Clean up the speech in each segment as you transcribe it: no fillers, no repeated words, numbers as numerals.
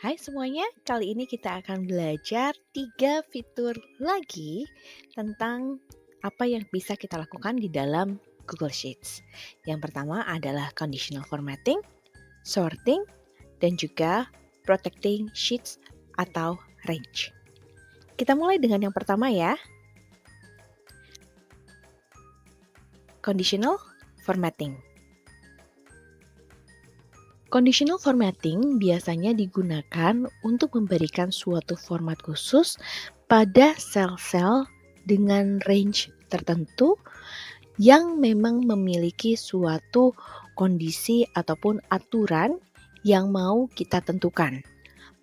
Hai semuanya, kali ini kita akan belajar 3 fitur lagi tentang apa yang bisa kita lakukan di dalam Google Sheets. Yang pertama adalah conditional formatting, sorting, dan juga protecting sheets atau range. Kita mulai dengan yang pertama ya, conditional formatting. Conditional formatting biasanya digunakan untuk memberikan suatu format khusus pada sel-sel dengan range tertentu yang memang memiliki suatu kondisi ataupun aturan yang mau kita tentukan.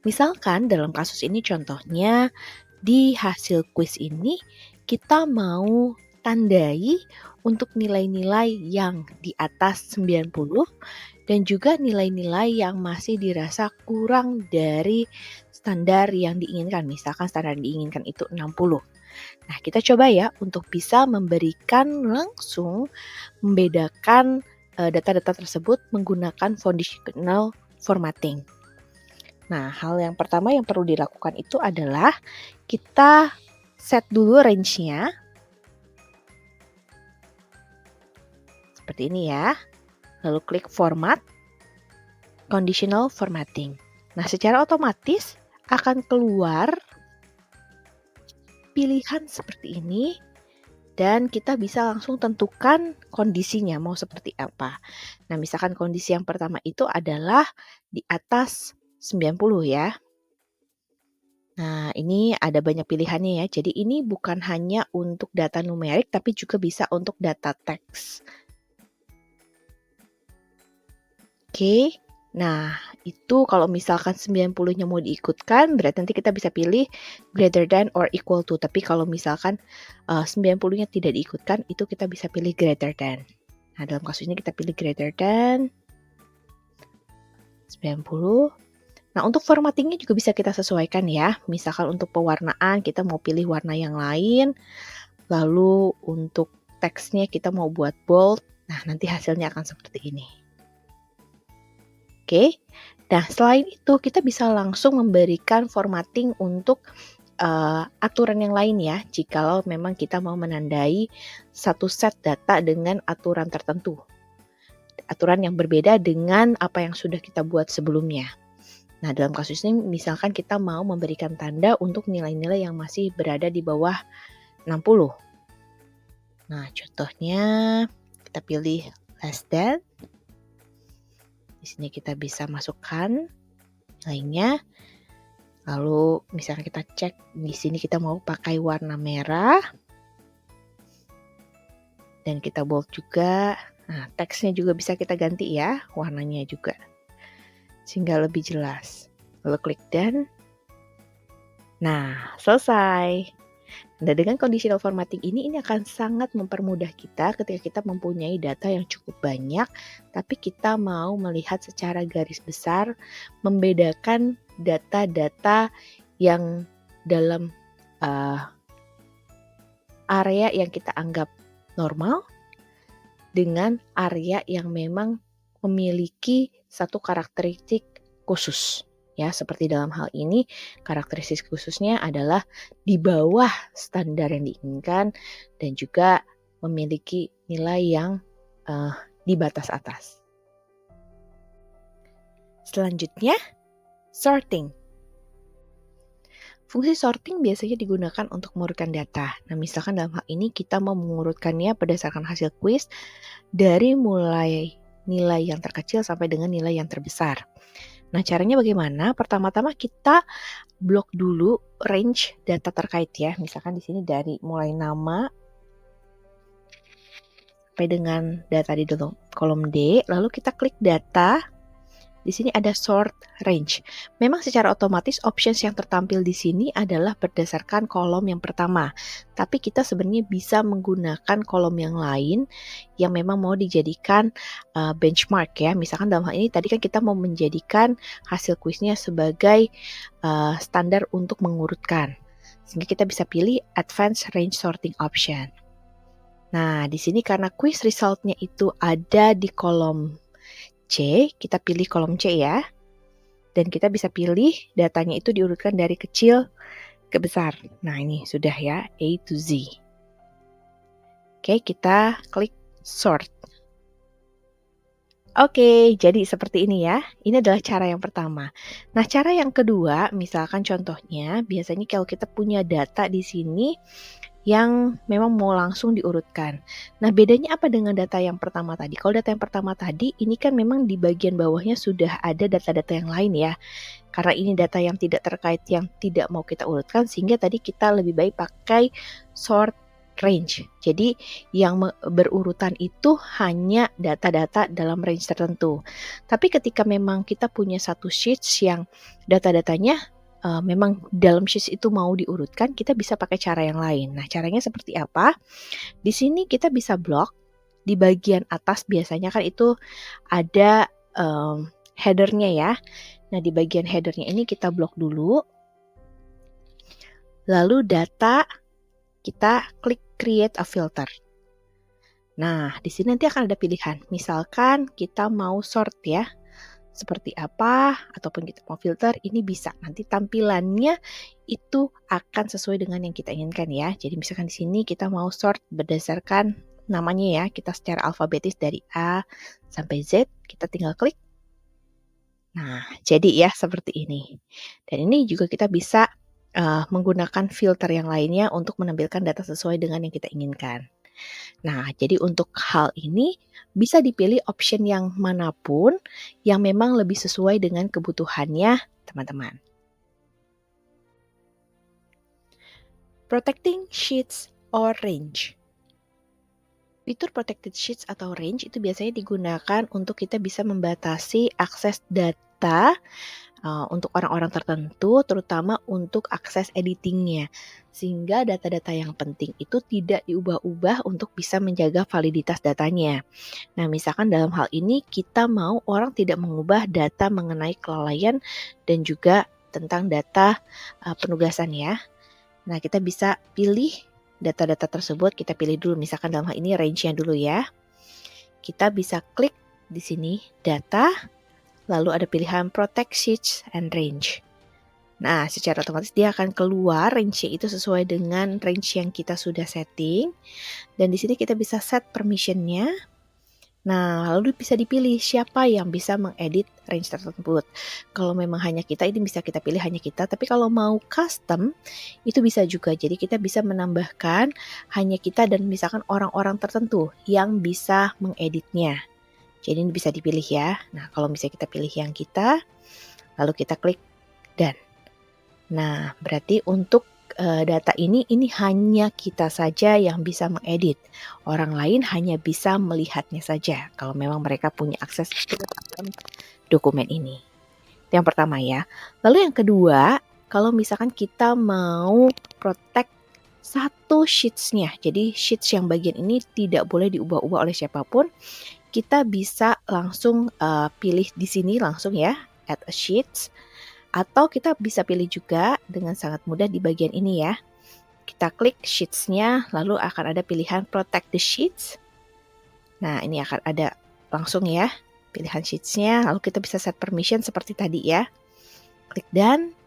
Misalkan dalam kasus ini contohnya di hasil kuis ini kita mau tandai untuk nilai-nilai yang di atas 90 dan juga nilai-nilai yang masih dirasa kurang dari standar yang diinginkan. Misalkan standar yang diinginkan itu 60. Nah, kita coba ya untuk bisa memberikan langsung membedakan data-data tersebut menggunakan conditional formatting. Nah, hal yang pertama yang perlu dilakukan itu adalah kita set dulu range-nya. Seperti ini ya. Lalu klik format, conditional formatting. Nah, secara otomatis akan keluar pilihan seperti ini dan kita bisa langsung tentukan kondisinya mau seperti apa. Nah, misalkan kondisi yang pertama itu adalah di atas 90 ya. Nah, ini ada banyak pilihannya ya. Jadi ini bukan hanya untuk data numerik tapi juga bisa untuk data teks. Oke. Nah, itu kalau misalkan 90-nya mau diikutkan, berarti nanti kita bisa pilih greater than or equal to. Tapi kalau misalkan 90-nya tidak diikutkan, itu kita bisa pilih greater than. Nah, dalam kasus ini kita pilih greater than 90. Nah, untuk formattingnya juga bisa kita sesuaikan ya. Misalkan untuk pewarnaan, kita mau pilih warna yang lain. Lalu untuk teksnya kita mau buat bold. Nah, nanti hasilnya akan seperti ini. Oke, nah selain itu kita bisa langsung memberikan formatting untuk aturan yang lain ya, jikalau memang kita mau menandai satu set data dengan aturan tertentu. Aturan yang berbeda dengan apa yang sudah kita buat sebelumnya. Nah, dalam kasus ini misalkan kita mau memberikan tanda untuk nilai-nilai yang masih berada di bawah 60. Nah, contohnya kita pilih less than. Di sini kita bisa masukkan nilainya. Lalu misalnya kita cek di sini kita mau pakai warna merah. Dan kita bold juga. Nah, teksnya juga bisa kita ganti ya, warnanya juga. Sehingga lebih jelas. Lalu klik done. Nah, selesai. Nah, dengan conditional formatting ini akan sangat mempermudah kita ketika kita mempunyai data yang cukup banyak, tapi kita mau melihat secara garis besar, membedakan data-data yang dalam area yang kita anggap normal dengan area yang memang memiliki satu karakteristik khusus. Ya, seperti dalam hal ini, karakteristik khususnya adalah di bawah standar yang diinginkan dan juga memiliki nilai yang di batas atas. Selanjutnya, sorting. Fungsi sorting biasanya digunakan untuk mengurutkan data. Nah, misalkan dalam hal ini kita mau mengurutkannya berdasarkan hasil kuis dari mulai nilai yang terkecil sampai dengan nilai yang terbesar. Nah, caranya bagaimana? Pertama-tama kita blok dulu range data terkait ya. Misalkan di sini dari mulai nama sampai dengan data di dalam kolom D, lalu kita klik data. Di sini ada sort range. Memang secara otomatis options yang tertampil di sini adalah berdasarkan kolom yang pertama. Tapi kita sebenarnya bisa menggunakan kolom yang lain yang memang mau dijadikan benchmark ya. Misalkan dalam hal ini tadi kan kita mau menjadikan hasil kuisnya sebagai standar untuk mengurutkan. Sehingga kita bisa pilih advanced range sorting option. Nah, di sini karena quiz resultnya itu ada di kolom C, kita pilih kolom C ya. dan kita bisa pilih datanya itu diurutkan dari kecil ke besar. Nah, ini sudah ya, A to Z. Oke, kita klik sort. Oke, jadi seperti ini ya. Ini adalah cara yang pertama. Nah, cara yang kedua, misalkan contohnya, biasanya kalau kita punya data di sini yang memang mau langsung diurutkan. Nah, bedanya apa dengan data yang pertama tadi? Kalau data yang pertama tadi, ini kan memang di bagian bawahnya sudah ada data-data yang lain ya. Karena ini data yang tidak terkait, yang tidak mau kita urutkan, sehingga tadi kita lebih baik pakai sort range. Jadi yang berurutan itu hanya data-data dalam range tertentu. Tapi ketika memang kita punya satu sheets yang data-datanya memang dalam sheets itu mau diurutkan, kita bisa pakai cara yang lain. Nah, caranya seperti apa? Di sini kita bisa blok. Di bagian atas biasanya kan itu ada headernya ya. Nah, di bagian headernya ini kita blok dulu. Lalu data, kita klik create a filter. Nah, di sini nanti akan ada pilihan. Misalkan kita mau sort ya. Seperti apa, ataupun kita mau filter, ini bisa. Nanti tampilannya itu akan sesuai dengan yang kita inginkan ya. Jadi misalkan di sini kita mau sort berdasarkan namanya ya. Kita secara alfabetis dari A sampai Z, kita tinggal klik. Nah, jadi ya seperti ini. Dan ini juga kita bisa menggunakan filter yang lainnya untuk menampilkan data sesuai dengan yang kita inginkan. Nah, jadi untuk hal ini bisa dipilih option yang manapun yang memang lebih sesuai dengan kebutuhannya teman-teman. Protecting sheets or range. Fitur protected sheets atau range itu biasanya digunakan untuk kita bisa membatasi akses data untuk orang-orang tertentu, terutama untuk akses editingnya. Sehingga data-data yang penting itu tidak diubah-ubah untuk bisa menjaga validitas datanya. Nah, misalkan dalam hal ini kita mau orang tidak mengubah data mengenai kelalaian dan juga tentang data penugasan ya. Nah, kita bisa pilih data-data tersebut, kita pilih dulu misalkan dalam hal ini range-nya dulu ya. Kita bisa klik di sini data, lalu ada pilihan protect sheets and range. Nah, secara otomatis dia akan keluar range itu sesuai dengan range yang kita sudah setting. Dan di sini kita bisa set permission-nya. Nah, lalu bisa dipilih siapa yang bisa mengedit range tersebut. Kalau memang hanya kita, ini bisa kita pilih hanya kita. Tapi kalau mau custom, itu bisa juga. Jadi kita bisa menambahkan hanya kita dan misalkan orang-orang tertentu yang bisa mengeditnya. Jadi ini bisa dipilih ya. Nah, kalau misalnya kita pilih yang kita, lalu kita klik done. Nah, berarti untuk data ini hanya kita saja yang bisa mengedit. Orang lain hanya bisa melihatnya saja kalau memang mereka punya akses ke dalam dokumen ini. Itu yang pertama ya. Lalu yang kedua, kalau misalkan kita mau protect satu sheets-nya. Jadi sheets yang bagian ini tidak boleh diubah-ubah oleh siapapun. Kita bisa langsung pilih di sini langsung ya, add a sheets. Atau kita bisa pilih juga dengan sangat mudah di bagian ini ya. Kita klik sheets-nya, lalu akan ada pilihan protect the sheets. Nah, ini akan ada langsung ya pilihan sheets-nya, lalu kita bisa set permission seperti tadi ya. Klik done.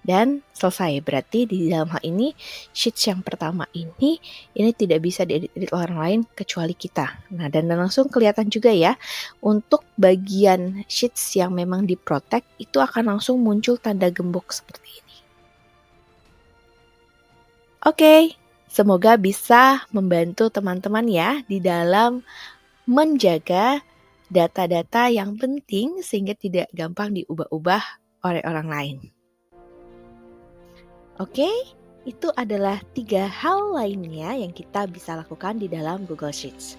Dan selesai. Berarti di dalam hal ini sheets yang pertama ini tidak bisa diedit orang lain kecuali kita. Nah, dan langsung kelihatan juga ya untuk bagian sheets yang memang diprotect itu akan langsung muncul tanda gembok seperti ini. Oke, semoga bisa membantu teman-teman ya di dalam menjaga data-data yang penting sehingga tidak gampang diubah-ubah oleh orang lain. Oke, itu adalah 3 hal lainnya yang kita bisa lakukan di dalam Google Sheets.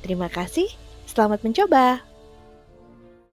Terima kasih, selamat mencoba!